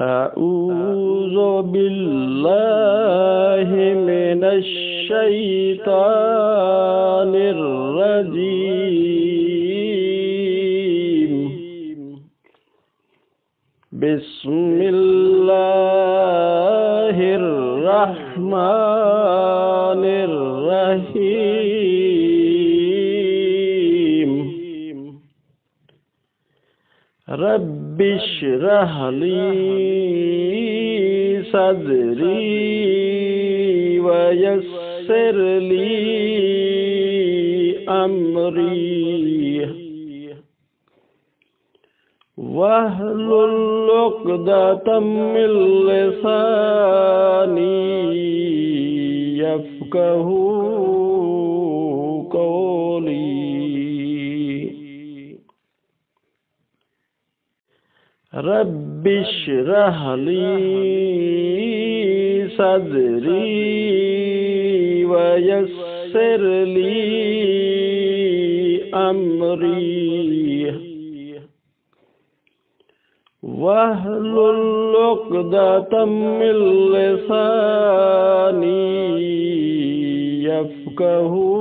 أعوذ بالله من الشيطان الرجيم. بسم الله الرحمن الرحيم. رب اشرح لي صدري ويسر لي أمري واحلل عقدة من لساني يفقهوا قولي. رب اشرح لي صدري ويسر لي أمري واحلل عقدة من لساني يفقهوا